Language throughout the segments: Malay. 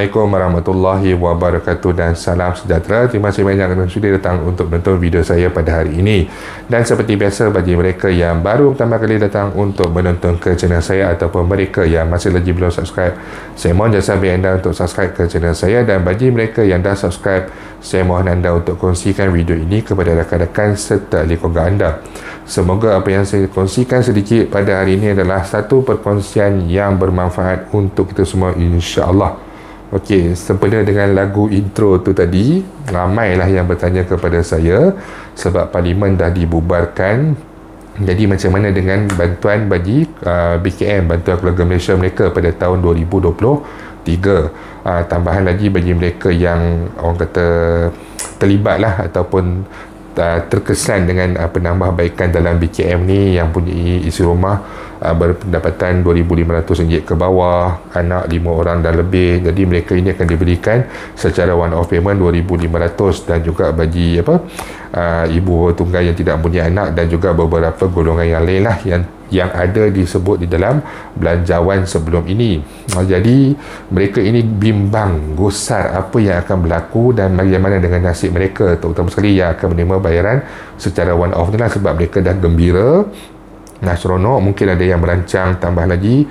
Assalamualaikum warahmatullahi wabarakatuh dan salam sejahtera. Terima kasih banyak kerana sudah datang untuk menonton video saya pada hari ini. Dan seperti biasa, bagi mereka yang baru pertama kali datang untuk menonton ke channel saya ataupun mereka yang masih lagi belum subscribe, saya mohon jasa bagi anda untuk subscribe ke channel saya. Dan bagi mereka yang dah subscribe, saya mohon anda untuk kongsikan video ini kepada rakan-rakan serta ahli keluarga anda. Semoga apa yang saya kongsikan sedikit pada hari ini adalah satu perkongsian yang bermanfaat untuk kita semua, insya-Allah. Okey, sempena dengan lagu intro tu tadi, ramailah yang bertanya kepada saya sebab parlimen dah dibubarkan. Jadi macam mana dengan bantuan bagi BKM, Bantuan Keluarga Malaysia mereka pada tahun 2023. Tambahan lagi bagi mereka yang orang kata terlibat lah ataupun terkesan dengan penambahbaikan dalam BKM ni, yang punya isi rumah berpendapatan RM2,500 ke bawah, anak 5 orang dan lebih. Jadi mereka ini akan diberikan secara one off payment RM2,500, dan juga bagi ibu tunggal yang tidak mempunyai anak, dan juga beberapa golongan yang lain lah yang ada disebut di dalam belanjawan sebelum ini. Jadi mereka ini bimbang gusar apa yang akan berlaku dan bagaimana dengan nasib mereka, terutama sekali yang akan menerima bayaran secara one off ni lah, sebab mereka dah gembira, dah seronok. Mungkin ada yang merancang tambah lagi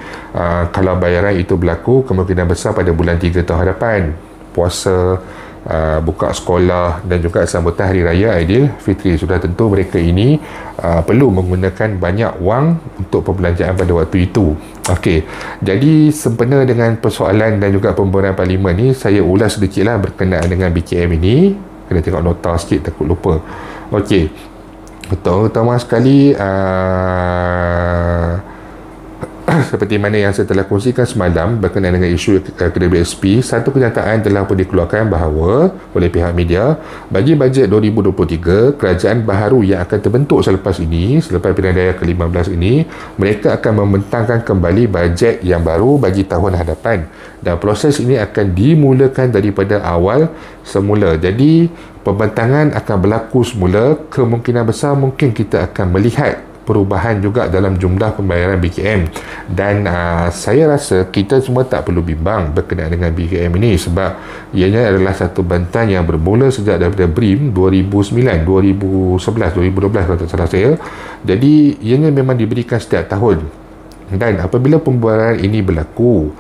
kalau bayaran itu berlaku kemungkinan besar pada bulan 3 tahun hadapan, puasa, buka sekolah dan juga sambutan Hari Raya Aidilfitri. Sudah tentu mereka ini perlu menggunakan banyak wang untuk perbelanjaan pada waktu itu. Okey, jadi sempena dengan persoalan dan juga pembubaran parlimen ni, saya ulas sedikitlah berkenaan dengan BKM ini. Kena tengok nota sikit, takut lupa. Okey, terutama sekali seperti mana yang saya telah kongsikan semalam berkenaan dengan isu KWSP, satu kenyataan telah pun dikeluarkan bahawa oleh pihak media, bagi bajet 2023, kerajaan baharu yang akan terbentuk selepas pilihan raya ke-15 ini, mereka akan membentangkan kembali bajet yang baru bagi tahun hadapan, dan proses ini akan dimulakan daripada awal semula. Jadi pembentangan akan berlaku semula. Kemungkinan besar mungkin kita akan melihat perubahan juga dalam jumlah pembayaran BKM, dan saya rasa kita semua tak perlu bimbang berkenaan dengan BKM ini, sebab ianya adalah satu bantuan yang bermula sejak daripada BRIM 2009, 2011, 2012 kalau tak salah saya. Jadi ianya memang diberikan setiap tahun, dan apabila pembubaran ini berlaku,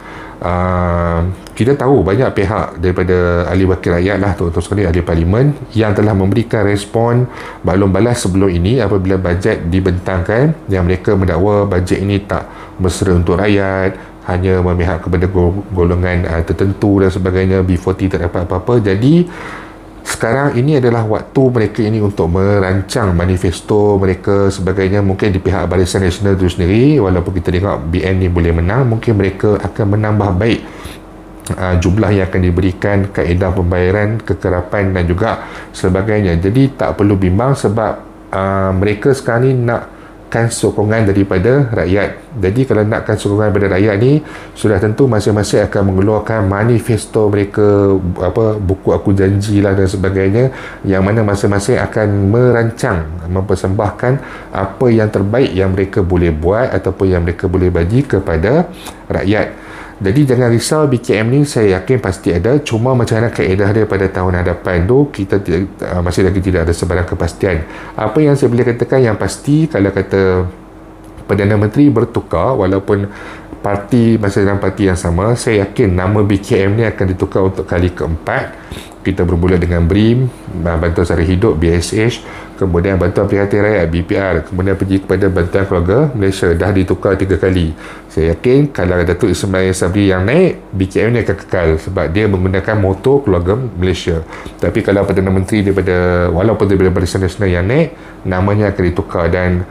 kita tahu banyak pihak daripada ahli wakil rakyat lah, terutama sekali ahli parlimen, yang telah memberikan respon balon balas sebelum ini apabila bajet dibentangkan, yang mereka mendakwa bajet ini tak mesra untuk rakyat, hanya memihak kepada golongan tertentu dan sebagainya, B40 tak dapat apa-apa. Jadi sekarang ini adalah waktu mereka ini untuk merancang manifesto mereka sebagainya. Mungkin di pihak Barisan Nasional itu sendiri, walaupun kita tengok BN ni boleh menang, mungkin mereka akan menambah baik jumlah yang akan diberikan, kaedah pembayaran, kekerapan dan juga sebagainya. Jadi tak perlu bimbang, sebab mereka sekarang ni nakkan sokongan daripada rakyat. Jadi kalau nakkan sokongan daripada rakyat ni, sudah tentu masing-masing akan mengeluarkan manifesto mereka, buku aku janji lah dan sebagainya, yang mana masing-masing akan merancang, mempersembahkan apa yang terbaik yang mereka boleh buat ataupun yang mereka boleh bagi kepada rakyat. Jadi jangan risau, BKM ni saya yakin pasti ada. Cuma macam mana kaedah dia pada tahun hadapan tu, kita masih lagi tidak ada sebarang kepastian. Apa yang saya boleh katakan yang pasti, kalau kata Perdana Menteri bertukar, walaupun parti masih dalam parti yang sama, saya yakin nama BKM ni akan ditukar untuk kali keempat. Kita bermula dengan BRIM, Bantuan Sara Hidup BSH, kemudian Bantuan Prihatin Rakyat BPR, kemudian pergi kepada Bantuan Keluarga Malaysia. Dah ditukar 3 kali. Saya yakin kalau Datuk Ismail Sabri yang naik, BKM ni akan kekal, sebab dia menggunakan moto Keluarga Malaysia. Tapi kalau Perdana Menteri walaupun daripada Barisan Nasional yang naik, namanya akan ditukar, dan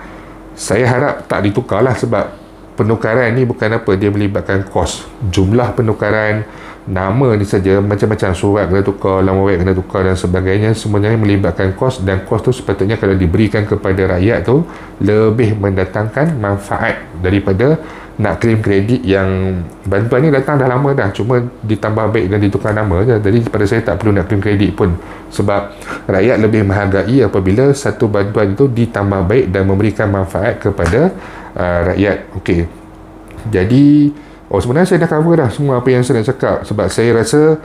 saya harap tak ditukar lah, sebab penukaran ni bukan apa, dia melibatkan kos. Jumlah penukaran nama ni saja, macam-macam surat kena tukar, laman web kena tukar dan sebagainya, semuanya melibatkan kos, dan kos tu sepatutnya kalau diberikan kepada rakyat tu lebih mendatangkan manfaat daripada nak claim kredit yang bantuan ni datang dah lama dah, cuma ditambah baik dan ditukar nama je. Jadi pada saya tak perlu nak claim kredit pun, sebab rakyat lebih menghargai apabila satu bantuan itu ditambah baik dan memberikan manfaat kepada rakyat. Okey, jadi sebenarnya saya dah cover dah semua apa yang saya nak cakap, sebab saya rasa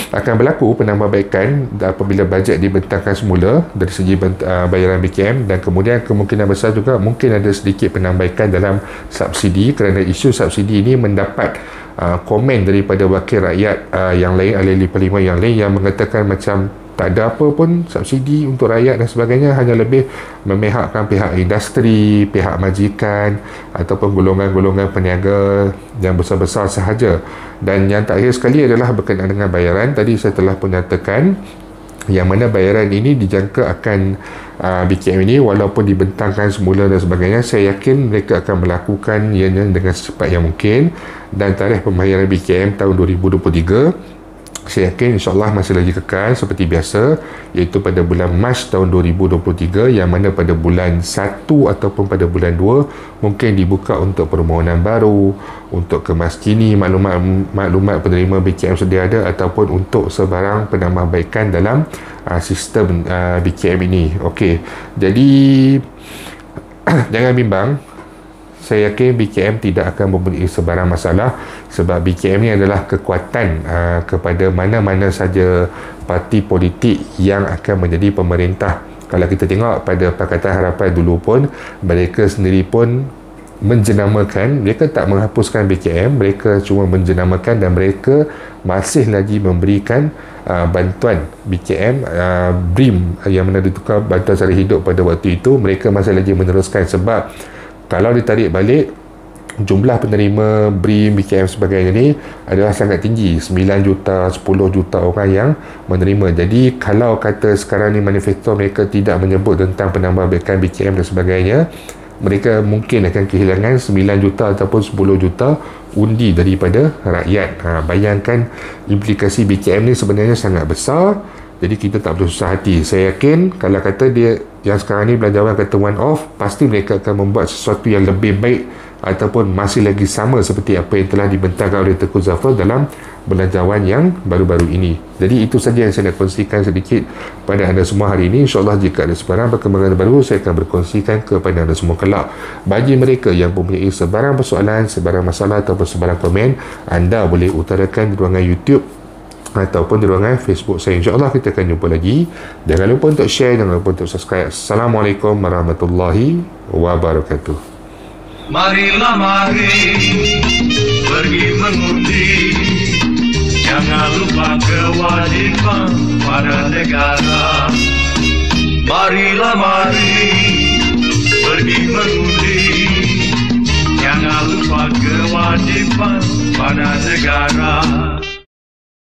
akan berlaku penambahbaikan apabila bajet dibentangkan semula dari segi bayaran BKM, dan kemudian kemungkinan besar juga mungkin ada sedikit penambahbaikan dalam subsidi, kerana isu subsidi ini mendapat komen daripada wakil rakyat yang lain, ahli parlimen yang lain, yang mengatakan macam tak ada apa pun subsidi untuk rakyat dan sebagainya, hanya lebih memihakkan pihak industri, pihak majikan ataupun golongan-golongan peniaga yang besar-besar sahaja. Dan yang terakhir sekali adalah berkenaan dengan bayaran. Tadi saya telah pun nyatakan yang mana bayaran ini dijangka akan BKM ini walaupun dibentangkan semula dan sebagainya, saya yakin mereka akan melakukan ianya dengan secepat yang mungkin, dan tarikh pembayaran BKM tahun 2023 saya yakin insyaAllah masih lagi kekal seperti biasa, iaitu pada bulan Mac tahun 2023, yang mana pada bulan 1 ataupun pada bulan 2 mungkin dibuka untuk permohonan baru, untuk kemaskini maklumat penerima BKM sedia ada, ataupun untuk sebarang penambahbaikan dalam sistem BKM ini. Okey, jadi jangan bimbang. Saya yakin BKM tidak akan mempunyai sebarang masalah, sebab BKM ini adalah kekuatan kepada mana-mana saja parti politik yang akan menjadi pemerintah. Kalau kita tengok pada Pakatan Harapan dulu pun, mereka sendiri pun menjenamakan, mereka tak menghapuskan BKM, mereka cuma menjenamakan, dan mereka masih lagi memberikan bantuan BKM, BRIM yang mana ditukar bantuan sara hidup pada waktu itu. Mereka masih lagi meneruskan, sebab kalau ditarik balik, jumlah penerima BRIM, BKM sebagainya ni adalah sangat tinggi, 9 juta, 10 juta orang yang menerima. Jadi kalau kata sekarang ni manifesto mereka tidak menyebut tentang penambahbaikan BKM dan sebagainya, mereka mungkin akan kehilangan 9 juta ataupun 10 juta undi daripada rakyat. Bayangkan implikasi BKM ni sebenarnya sangat besar. Jadi kita tak perlu susah hati. Saya yakin kalau kata dia yang sekarang ni belanjawan kata one off, pasti mereka akan membuat sesuatu yang lebih baik ataupun masih lagi sama seperti apa yang telah dibentangkan oleh Tengku Zafar dalam belanjawan yang baru-baru ini. Jadi itu saja yang saya nak kongsikan sedikit pada anda semua hari ini. InsyaAllah jika ada sebarang perkembangan baru, saya akan berkongsikan kepada anda semua kelak. Bagi mereka yang mempunyai sebarang persoalan, sebarang masalah ataupun sebarang komen, anda boleh utarakan di ruangan YouTube ataupun di ruangan Facebook saya. InsyaAllah kita akan jumpa lagi. Jangan lupa untuk share, jangan lupa untuk subscribe. Assalamualaikum warahmatullahi wabarakatuh. Marilah mari pergi mengundi, jangan lupa kewajiban pada negara. Marilah mari pergi mengundi, jangan lupa kewajiban pada negara.